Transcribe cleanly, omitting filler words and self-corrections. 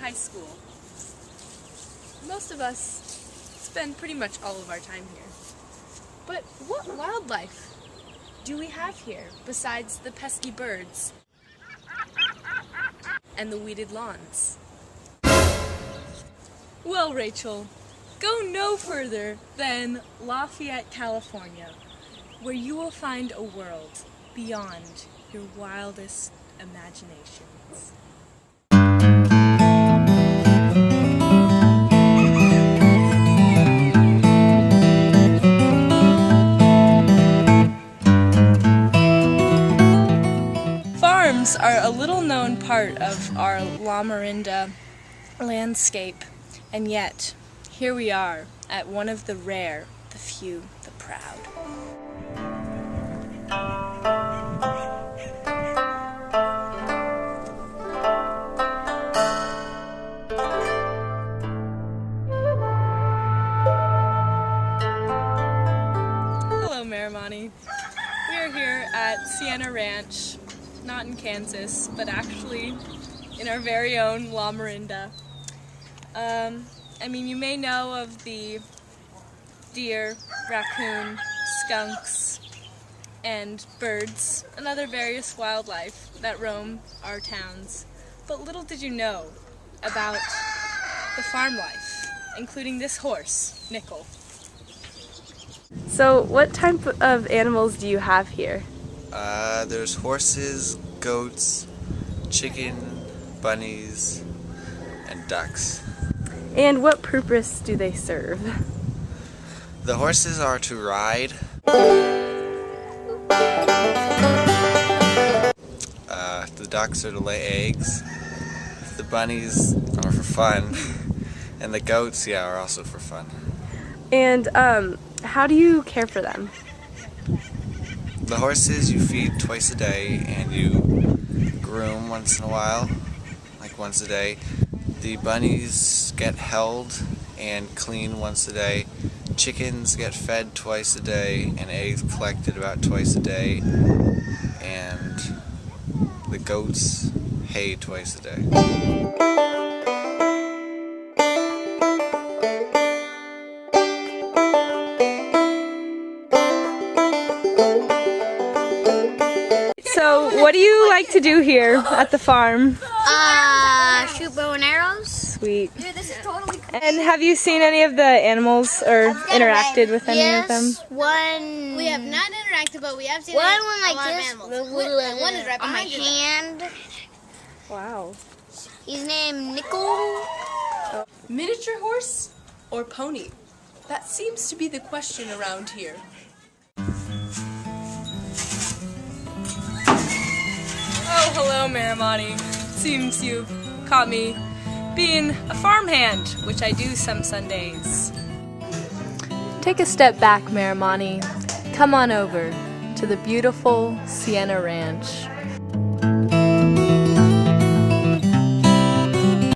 high school. Most of us spend pretty much all of our time here. But what wildlife do we have here besides the pesky birds and the weeded lawns? Well, Rachel, go no further than Lafayette, California, where you will find a world beyond your wildest imaginations. Farms are a little-known part of our Lamorinda landscape, and yet, here we are at one of the rare, the few, the proud. Hello, Marimani. We are here at Sienna Ranch, not in Kansas, but actually in our very own Lamorinda. I mean, you may know of the deer, raccoon, skunks, and birds, and other various wildlife that roam our towns. But little did you know about the farm life, including this horse, Nickel. So what type of animals do you have here? There's horses, goats, chicken, bunnies, and ducks. And what purpose do they serve? The horses are to ride. The ducks are to lay eggs. The bunnies are for fun. And the goats, yeah, are also for fun. And how do you care for them? The horses you feed twice a day and you groom once in a while, like once a day. The bunnies get held and cleaned once a day. Chickens get fed twice a day and eggs collected about twice a day. And the goats hay twice a day. So what do you like to do here at the farm? Shoot bow and arrows. Sweet. Dude, this is totally cool. And have you seen any of the animals or interacted with any of them? Yes, one. We have not interacted, but we have seen One a like lot this. of animals. One is right on my behind you. hand. Wow. He's named Nickel. Miniature horse or pony? That seems to be the question around here. Oh, hello, Marimani. Seems you've caught me being a farmhand, which I do some Sundays. Take a step back, Marimani. Come on over to the beautiful Sienna Ranch,